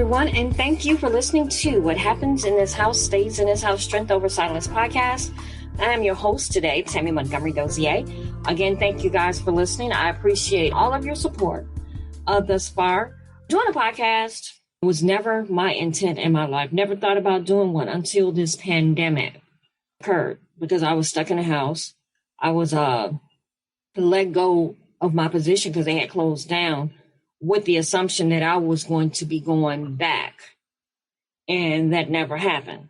everyone, and thank you for listening to What Happens in This House Stays in This House Strength Over Silence podcast. I am your host today, Tammy Montgomery Dozier. Again, thank you guys for listening. I appreciate all of your support thus far. Doing a podcast was never my intent in my life. Never thought about doing one until this pandemic occurred because I was stuck in the house. I was let go of my position because they had closed down with the assumption that I was going to be going back. And that never happened.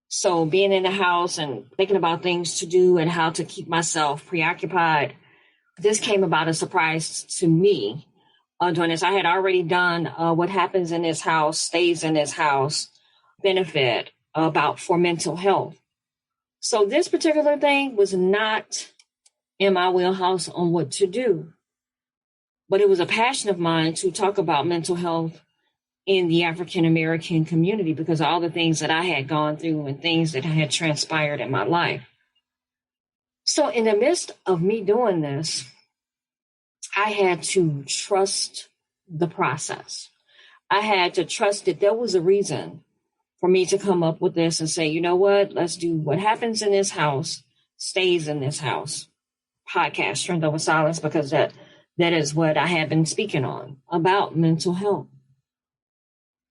So being in the house and thinking about things to do and how to keep myself preoccupied, this came about a surprise to me. Doing this, I had already done What Happens in This House Stays in This House benefit about for mental health. So this particular thing was not in my wheelhouse on what to do. But it was a passion of mine to talk about mental health in the African-American community because of all the things that I had gone through and things that had transpired in my life. So in the midst of me doing this, I had to trust the process. I had to trust that there was a reason for me to come up with this and say, you know what, let's do What Happens in This House Stays in This House podcast, Strength Over Silence, because that is what I have been speaking on about mental health.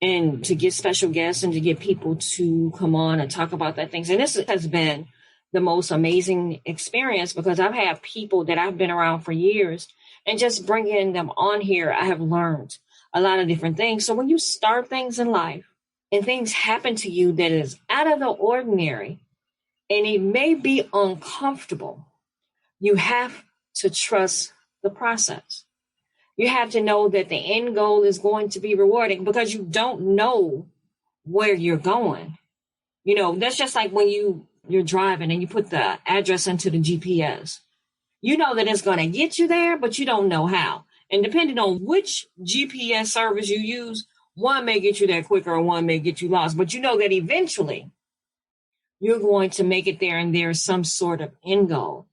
And to get special guests and to get people to come on and talk about that things. And this has been the most amazing experience because I've had people that I've been around for years and just bringing them on here, I have learned a lot of different things. So when you start things in life and things happen to you that is out of the ordinary and it may be uncomfortable, you have to trust the process. You have to know that the end goal is going to be rewarding because you don't know where you're going. You know, that's just like when you're driving and you put the address into the GPS. You know that it's going to get you there, but you don't know how. And depending on which GPS service you use, one may get you there quicker and one may get you lost. But you know that eventually you're going to make it there and there's some sort of end goal.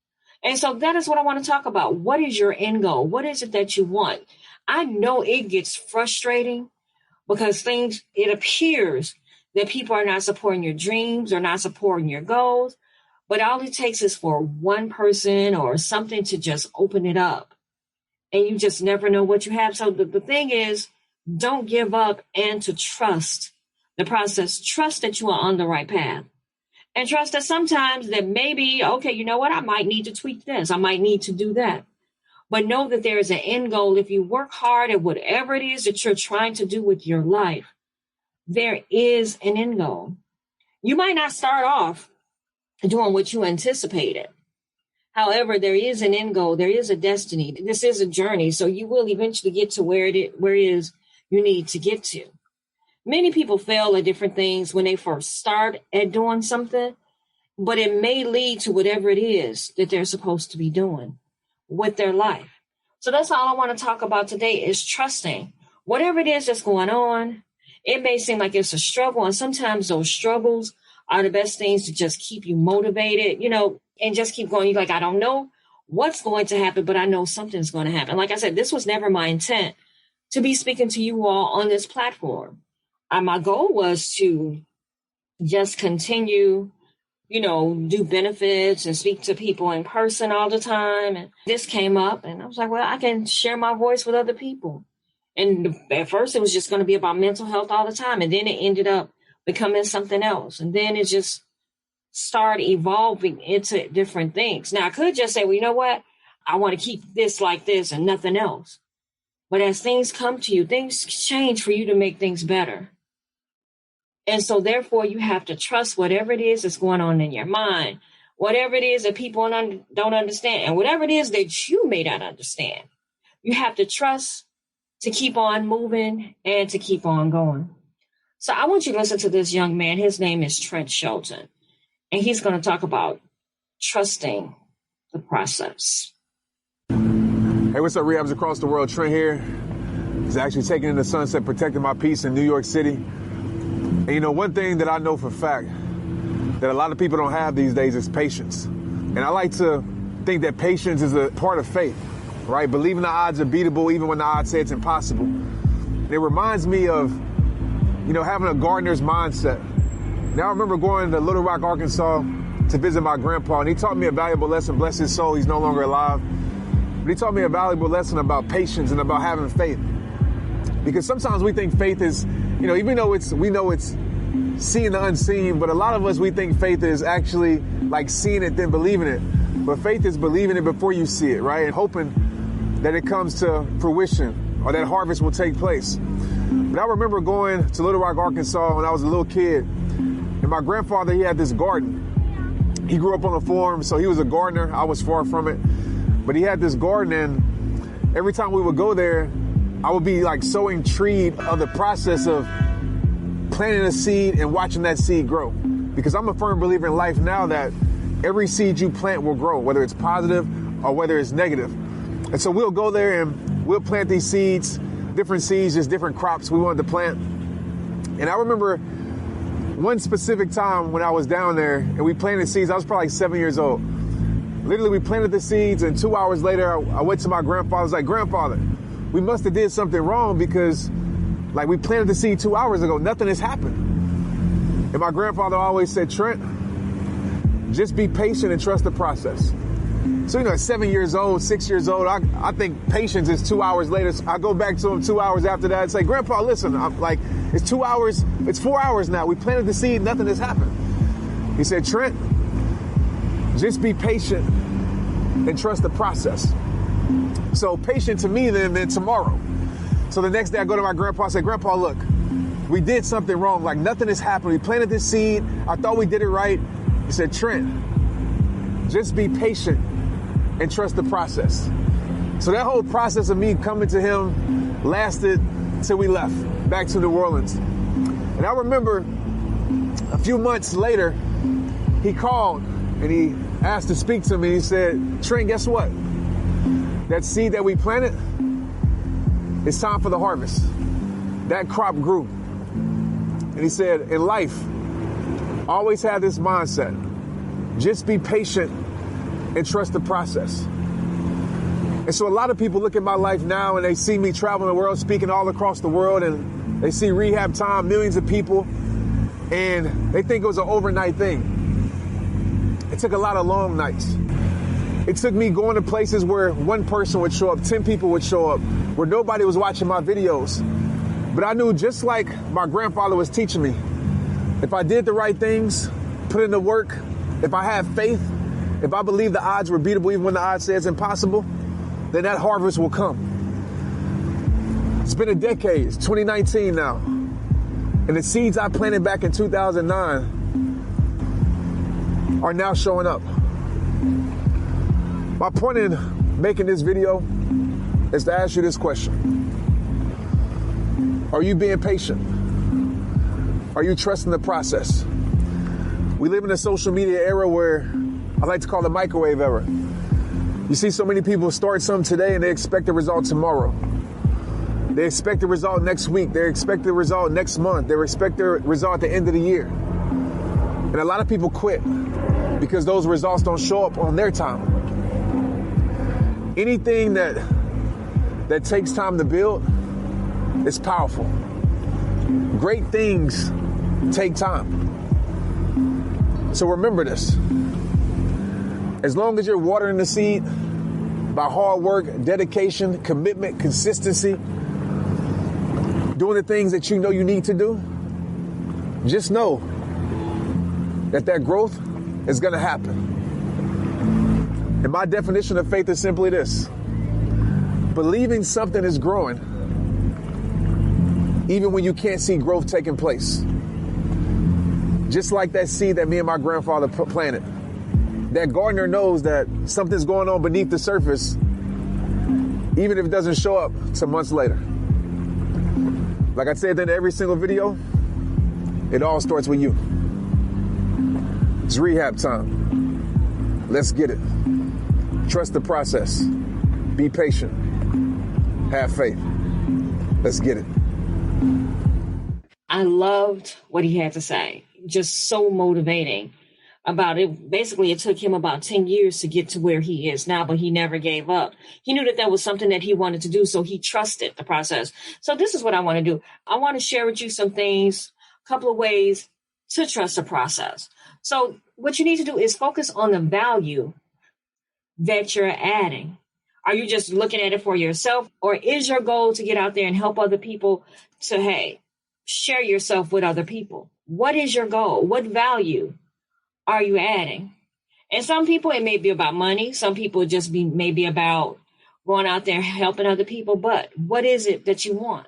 And so that is what I want to talk about. What is your end goal? What is it that you want? I know it gets frustrating because it appears that people are not supporting your dreams or not supporting your goals. But all it takes is for one person or something to just open it up. And you just never know what you have. So the thing is, don't give up and to trust the process. Trust that you are on the right path. And trust that sometimes that maybe, okay, you know what? I might need to tweak this. I might need to do that. But know that there is an end goal. If you work hard at whatever it is that you're trying to do with your life, there is an end goal. You might not start off doing what you anticipated. However, there is an end goal. There is a destiny. This is a journey. So you will eventually get to where it is you need to get to. Many people fail at different things when they first start at doing something, but it may lead to whatever it is that they're supposed to be doing with their life. So that's all I want to talk about today is trusting whatever it is that's going on. It may seem like it's a struggle, and sometimes those struggles are the best things to just keep you motivated, you know, and just keep going. You're like, I don't know what's going to happen, but I know something's going to happen. Like I said, this was never my intent to be speaking to you all on this platform. My goal was to just continue, you know, do benefits and speak to people in person all the time. And this came up and I was like, well, I can share my voice with other people. And at first it was just going to be about mental health all the time. And then it ended up becoming something else. And then it just started evolving into different things. Now I could just say, well, you know what? I want to keep this like this and nothing else. But as things come to you, things change for you to make things better. And so therefore, you have to trust whatever it is that's going on in your mind, whatever it is that people don't understand, and whatever it is that you may not understand. You have to trust to keep on moving and to keep on going. So I want you to listen to this young man. His name is Trent Shelton, and he's going to talk about trusting the process. Hey, what's up, rehabs across the world? Trent here. He's actually taking in the sunset, protecting my peace in New York City. And you know, one thing that I know for a fact that a lot of people don't have these days is patience. And I like to think that patience is a part of faith, right? Believing the odds are beatable even when the odds say it's impossible. And it reminds me of having a gardener's mindset. Now I remember going to Little Rock, Arkansas to visit my grandpa, and he taught me a valuable lesson. Bless his soul, he's no longer alive. But he taught me a valuable lesson about patience and about having faith. Because sometimes we think faith is, even though we know it's seeing the unseen, but a lot of us, we think faith is actually like seeing it, then believing it. But faith is believing it before you see it, right? And hoping that it comes to fruition or that harvest will take place. But I remember going to Little Rock, Arkansas when I was a little kid. And my grandfather, he had this garden. He grew up on a farm, so he was a gardener. I was far from it. But he had this garden, and every time we would go there, I would be like so intrigued of the process of planting a seed and watching that seed grow. Because I'm a firm believer in life now that every seed you plant will grow, whether it's positive or whether it's negative. And so we'll go there and we'll plant these seeds, different seeds, just different crops we wanted to plant. And I remember one specific time when I was down there and we planted seeds. I was probably like 7 years old. Literally, we planted the seeds, and 2 hours later, I went to my grandfather. I was like, "Grandfather, we must have did something wrong because like we planted the seed 2 hours ago. Nothing has happened." And my grandfather always said, "Trent, just be patient and trust the process." So, at 7 years old, 6 years old, I think patience is 2 hours later. So I go back to him 2 hours after that and say, "Grandpa, listen, I'm like, it's 2 hours, it's 4 hours now. We planted the seed, nothing has happened." He said, "Trent, just be patient and trust the process." So patient to me then tomorrow. So the next day I go to my grandpa and say, "Grandpa, look, we did something wrong. Like nothing has happened. We planted this seed. I thought we did it right." He said, "Trent, just be patient and trust the process." So that whole process of me coming to him lasted till we left back to New Orleans. And I remember a few months later, he called and he asked to speak to me. He said, "Trent, guess what? That seed that we planted, it's time for the harvest." That crop grew. And he said, in life, always have this mindset. Just be patient and trust the process. And so a lot of people look at my life now and they see me traveling the world, speaking all across the world, and they see Rehab Time, millions of people, and they think it was an overnight thing. It took a lot of long nights. It took me going to places where one person would show up, 10 people would show up, where nobody was watching my videos. But I knew, just like my grandfather was teaching me, if I did the right things, put in the work, if I had faith, if I believed the odds were beatable even when the odds say it's impossible, then that harvest will come. It's been a decade. It's 2019 now. And the seeds I planted back in 2009 are now showing up. My point in making this video is to ask you this question. Are you being patient? Are you trusting the process? We live in a social media era where I like to call the microwave era. You see so many people start something today and they expect the result tomorrow. They expect the result next week. They expect the result next month. They expect the result at the end of the year. And a lot of people quit because those results don't show up on their time. Anything that takes time to build is powerful. Great things take time. So remember this. As long as you're watering the seed by hard work, dedication, commitment, consistency, doing the things that you know you need to do, just know that growth is going to happen. And my definition of faith is simply this: believing something is growing even when you can't see growth taking place. Just like that seed that me and my grandfather planted. That gardener knows that something's going on beneath the surface, even if it doesn't show up till months later. Like I said in every single video, it all starts with you. It's rehab time. Let's get it. Trust the process. Be patient. Have faith. Let's get it. I loved what he had to say. Just so motivating. about it. Basically, it took him about 10 years to get to where he is now, but he never gave up. He knew that was something that he wanted to do, so he trusted the process. So this is what I want to do. I want to share with you some things, a couple of ways to trust the process. So what you need to do is focus on the value that you're adding. Are you just looking at it for yourself, or is your goal to get out there and help other people to, hey, share yourself with other people? What is your goal? What value are you adding? And some people, it may be about money. Some people it just maybe about going out there helping other people. But what is it that you want?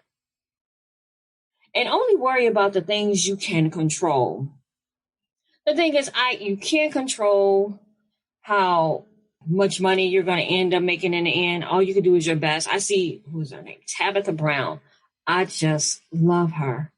And only worry about the things you can control. The thing is, you can't control how much money you're going to end up making in the end. All you can do is your best. I see, who's her name? Tabitha Brown. I just love her.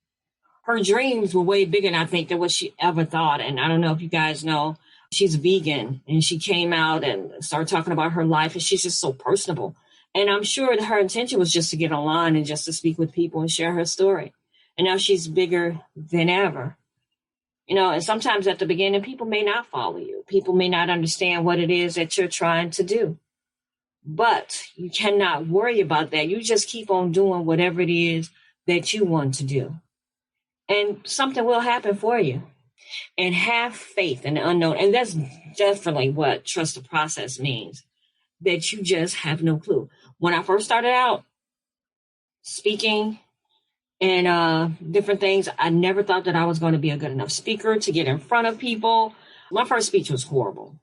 Her dreams were way bigger than I think than what she ever thought. And I don't know if you guys know, she's vegan, and she came out and started talking about her life, and she's just so personable. And I'm sure that her intention was just to get online and just to speak with people and share her story. And now she's bigger than ever. You know, and sometimes at the beginning, people may not follow you. People may not understand what it is that you're trying to do. But you cannot worry about that. You just keep on doing whatever it is that you want to do. And something will happen for you. And have faith in the unknown. And that's definitely what trust the process means. That you just have no clue. When I first started out speaking and different things, I never thought that I was going to be a good enough speaker to get in front of people. My first speech was horrible.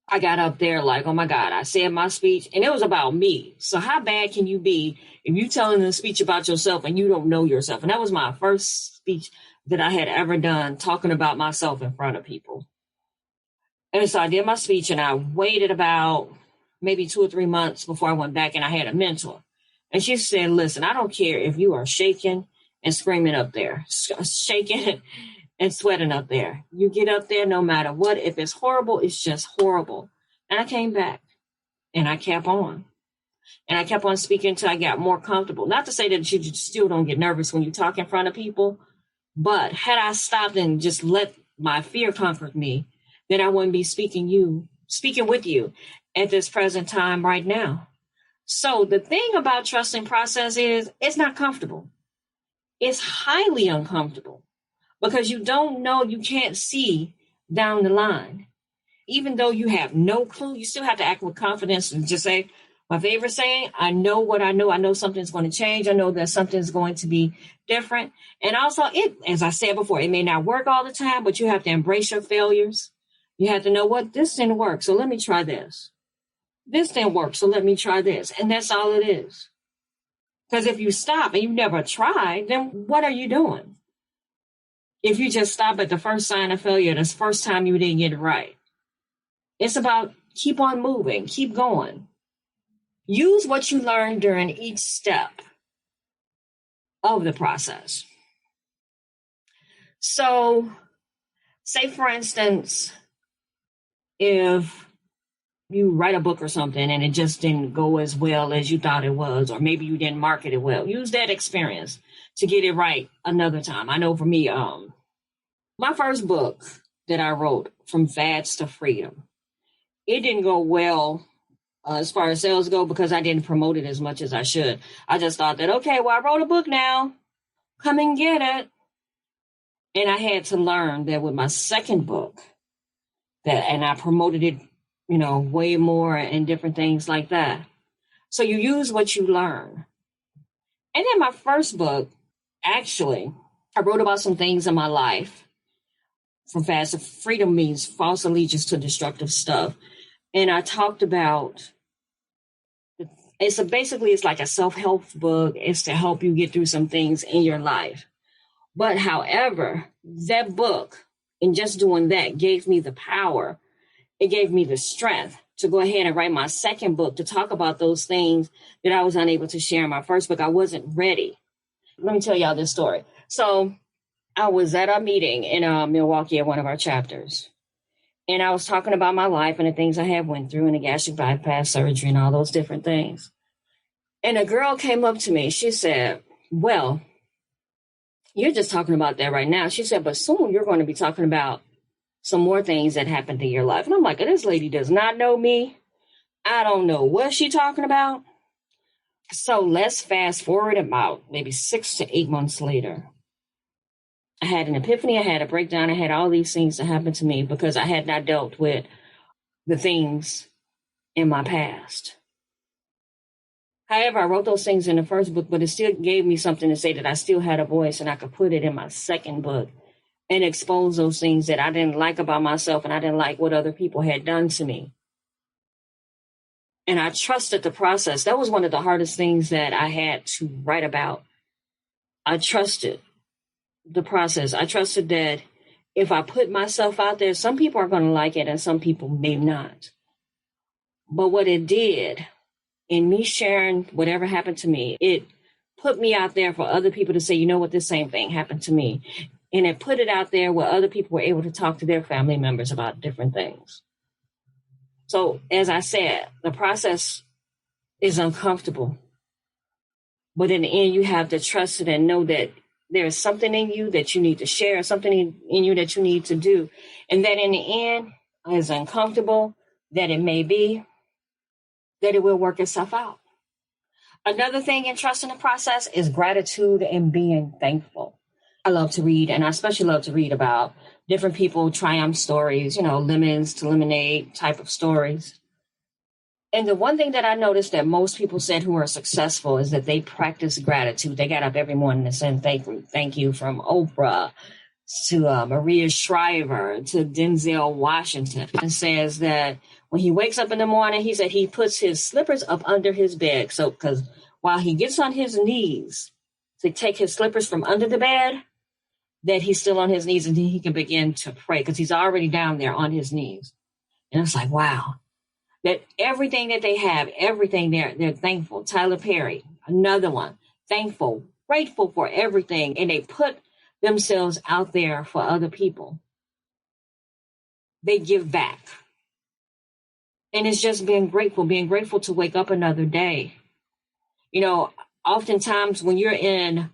I got up there like, oh my God, I said my speech and it was about me. So how bad can you be if you're telling a speech about yourself and you don't know yourself? And that was my first speech that I had ever done, talking about myself in front of people. And so I did my speech and I waited about maybe 2 or 3 months before I went back, and I had a mentor. And she said, listen, I don't care if you are shaking and screaming up there, shaking and sweating up there. You get up there no matter what. If it's horrible, it's just horrible. And I came back and I kept on. And I kept on speaking until I got more comfortable. Not to say that you still don't get nervous when you talk in front of people, but had I stopped and just let my fear conquer me, then I wouldn't be speaking with you at this present time right now. So the thing about trusting process is it's not comfortable. It's highly uncomfortable because you don't know, you can't see down the line. Even though you have no clue, you still have to act with confidence and just say, my favorite saying, I know what I know. I know something's going to change. I know that something's going to be different. And also, as I said before, it may not work all the time, but you have to embrace your failures. You have to know what this didn't work. So let me try this. This didn't work. So let me try this. And that's all it is. Because if you stop and you never try, then what are you doing? If you just stop at the first sign of failure, the first time you didn't get it right. It's about keep on moving, keep going. Use what you learned during each step of the process. So, say for instance, if you write a book or something and it just didn't go as well as you thought it was, or maybe you didn't market it well, use that experience to get it right another time. I know for me, my first book that I wrote, From Fads to Freedom, it didn't go well as far as sales go because I didn't promote it as much as I should. I just thought that, okay, well, I wrote a book now. Come and get it. And I had to learn that with my second book, and I promoted it, way more and different things like that. So you use what you learn. And then my first book, actually, I wrote about some things in my life. From Fads to Freedom means false allegiance to destructive stuff. And I talked about, it's like a self-help book. It's to help you get through some things in your life. But however, that book, and just doing that, gave me the power. It gave me the strength to go ahead and write my second book to talk about those things that I was unable to share in my first book. I wasn't ready. Let me tell y'all this story. So I was at a meeting in Milwaukee at one of our chapters. And I was talking about my life and the things I had went through and the gastric bypass surgery and all those different things. And a girl came up to me. She said, well, you're just talking about that right now. She said, but soon you're going to be talking about some more things that happened in your life. And I'm like, this lady does not know me. I don't know what she's talking about. So let's fast forward about maybe 6 to 8 months later. I had an epiphany. I had a breakdown. I had all these things that happened to me because I had not dealt with the things in my past. However, I wrote those things in the first book, but it still gave me something to say that I still had a voice, and I could put it in my second book and expose those things that I didn't like about myself and I didn't like what other people had done to me. And I trusted the process. That was one of the hardest things that I had to write about. I trusted the process. I trusted that if I put myself out there, some people are going to like it and some people may not. But what it did, in me sharing whatever happened to me, it put me out there for other people to say, you know what, this same thing happened to me. And it put it out there where other people were able to talk to their family members about different things. So, as I said, the process is uncomfortable. But in the end, you have to trust it and know that there is something in you that you need to share, something in you that you need to do. And that in the end, as uncomfortable that it may be, that it will work itself out. Another thing in trusting the process is gratitude and being thankful. I love to read, and I especially love to read about different people, triumph stories, lemons to lemonade type of stories. And the one thing that I noticed that most people said who are successful is that they practice gratitude. They got up every morning and said thank you, from Oprah to Maria Shriver to Denzel Washington. And says that when he wakes up in the morning, he said he puts his slippers up under his bed. So because while he gets on his knees to take his slippers from under the bed, that he's still on his knees and he can begin to pray because he's already down there on his knees. And it's like, wow, that everything that they have, everything they're thankful. Tyler Perry, another one, thankful, grateful for everything. And they put themselves out there for other people. They give back. And it's just being grateful to wake up another day. Oftentimes when you're in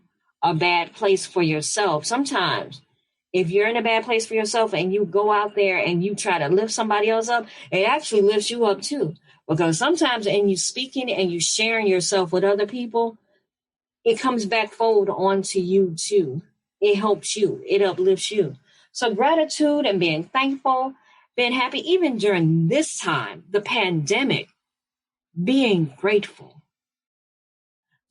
a bad place for yourself, sometimes if you're in a bad place for yourself and you go out there and you try to lift somebody else up, it actually lifts you up too. Because sometimes in you speaking and you sharing yourself with other people, it comes back fold onto you too. It helps you. It uplifts you. So gratitude and being thankful, being happy, even during this time, the pandemic, being grateful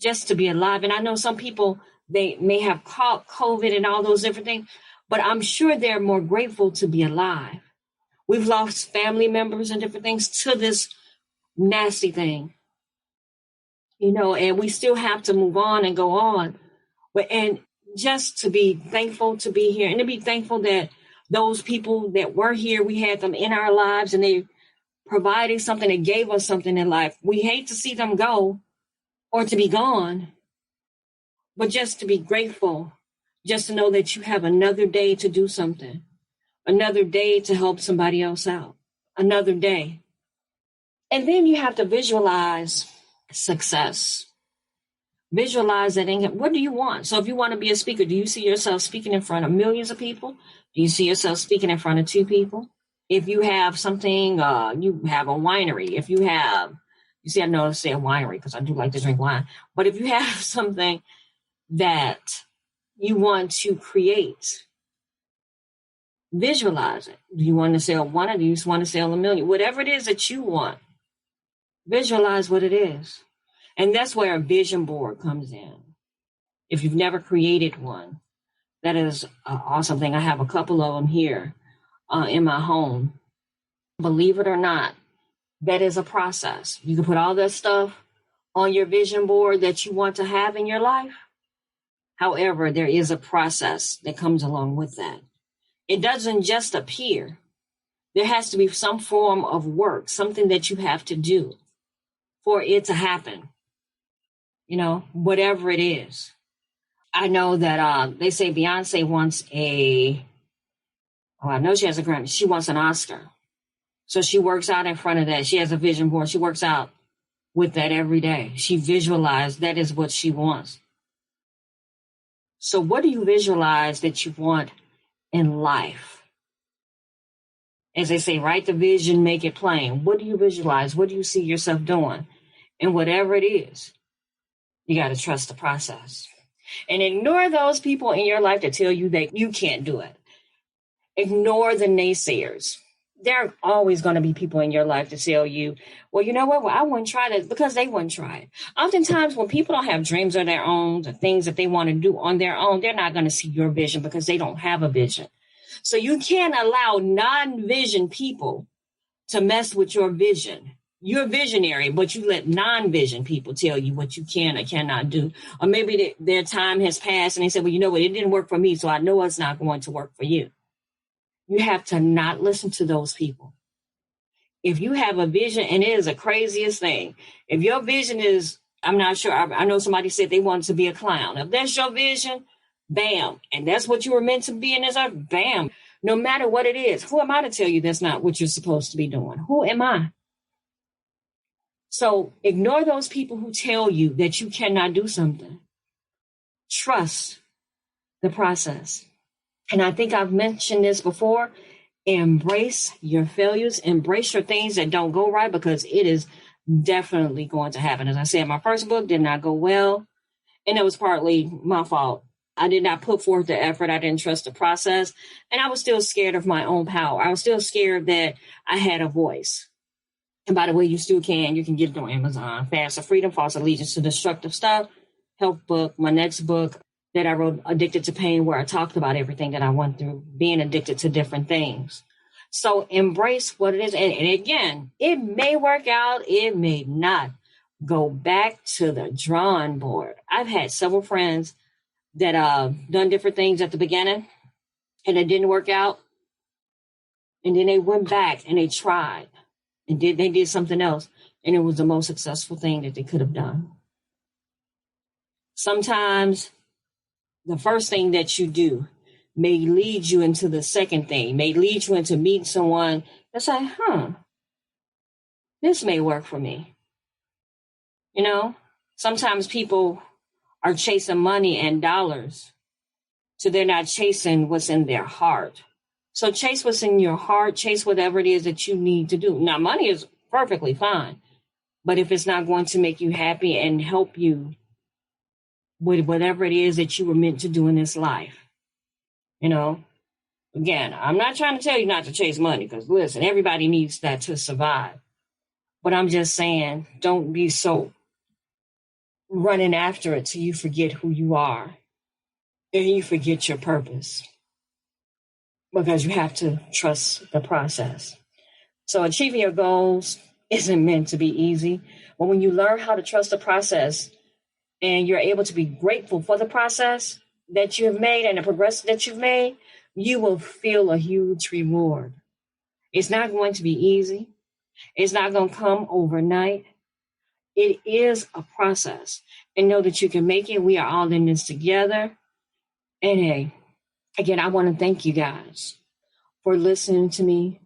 just to be alive. And I know some people, they may have caught COVID and all those different things, but I'm sure they're more grateful to be alive. We've lost family members and different things to this nasty thing, and we still have to move on and go on. And just to be thankful to be here and to be thankful that those people that were here, we had them in our lives and they provided something, they gave us something in life. We hate to see them go or to be gone, but just to be grateful, just to know that you have another day to do something, another day to help somebody else out, another day. And then you have to visualize success. Visualize that. What do you want? So if you want to be a speaker, do you see yourself speaking in front of millions of people? Do you see yourself speaking in front of 2 people? If you have something, you have a winery. If you have, I know I say a winery because I do like to drink wine. But if you have something that you want to create, visualize it. Do you want to sell one or do you just want to sell 1 million? Whatever it is that you want, visualize what it is. And that's where a vision board comes in. If you've never created one, that is an awesome thing. I have a couple of them here in my home. Believe it or not, that is a process. You can put all that stuff on your vision board that you want to have in your life. However, there is a process that comes along with that. It doesn't just appear. There has to be some form of work, something that you have to do for it to happen. Whatever it is. I know that they say Beyonce wants I know she has a Grammy. She wants an Oscar. So she works out in front of that. She has a vision board. She works out with that every day. She visualized that is what she wants. So what do you visualize that you want in life? As they say, write the vision, make it plain. What do you visualize? What do you see yourself doing? And whatever it is, you got to trust the process. And ignore those people in your life that tell you that you can't do it. Ignore the naysayers. There are always going to be people in your life to tell you, well, you know what? Well, I wouldn't try that, because they wouldn't try it. Oftentimes when people don't have dreams of their own, the things that they want to do on their own, they're not going to see your vision because they don't have a vision. So you can't allow non-vision people to mess with your vision. You're visionary, but you let non-vision people tell you what you can or cannot do. Or maybe their time has passed and they said, well, you know what? It didn't work for me, so I know it's not going to work for you. You have to not listen to those people. If you have a vision, and it is the craziest thing. If your vision is, I'm not sure, I know somebody said they wanted to be a clown. If that's your vision, bam. And that's what you were meant to be in this earth, bam. No matter what it is, who am I to tell you that's not what you're supposed to be doing? Who am I? So ignore those people who tell you that you cannot do something. Trust the process. And I think I've mentioned this before. Embrace your failures. Embrace your things that don't go right, because it is definitely going to happen. As I said, my first book did not go well, and it was partly my fault. I did not put forth the effort. I didn't trust the process. And I was still scared of my own power. I was still scared that I had a voice. And by the way, you still can. You can get it on Amazon. Fast of Freedom, False Allegiance to Destructive Stuff, health book, my next book that I wrote, Addicted to Pain, where I talked about everything that I went through, being addicted to different things. So embrace what it is. And again, it may work out. It may not. Go back to the drawing board. I've had several friends that done different things at the beginning and it didn't work out. And then they went back and they tried and they did something else. And it was the most successful thing that they could have done. Sometimes the first thing that you do may lead you into the second thing, may lead you into meeting someone that's like, this may work for me. You know, sometimes people are chasing money and dollars, so they're not chasing what's in their heart. So chase what's in your heart, chase whatever it is that you need to do. Now, money is perfectly fine, but if it's not going to make you happy and help you with whatever it is that you were meant to do in this life, you know, again, I'm not trying to tell you not to chase money, because listen, everybody needs that to survive. But I'm just saying, don't be so running after it till you forget who you are and you forget your purpose, because you have to trust the process. So achieving your goals isn't meant to be easy. But when you learn how to trust the process and you're able to be grateful for the process that you have made and the progress that you've made, you will feel a huge reward. It's not going to be easy. It's not going to come overnight. It is a process. And know that you can make it. We are all in this together. And hey, again, I want to thank you guys for listening to me.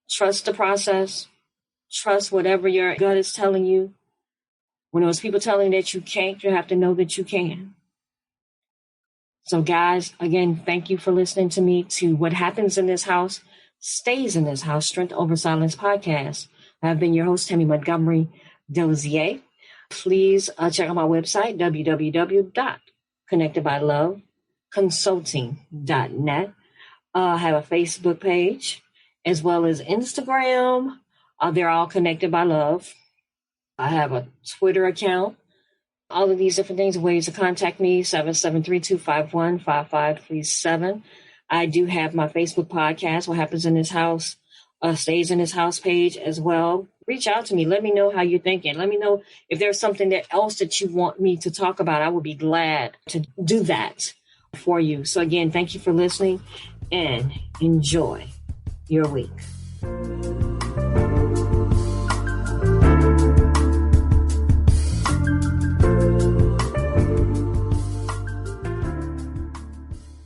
Trust the process. Trust whatever your gut is telling you. When those people telling you that you can't, you have to know that you can. So guys, again, thank you for listening to me, to What Happens in This House Stays in This House, Strength Over Silence podcast. I've been your host, Tammy Montgomery Dozier. Please check out my website, www.connectedbyloveconsulting.net. I have a Facebook page as well as Instagram. They're all Connected by Love. I have a Twitter account. All of these different things, ways to contact me, 773-251-5537. I do have my Facebook podcast, What Happens in This House Stays in This House page as well. Reach out to me. Let me know how you're thinking. Let me know if there's something else that you want me to talk about. I would be glad to do that for you. So again, thank you for listening and enjoy your week.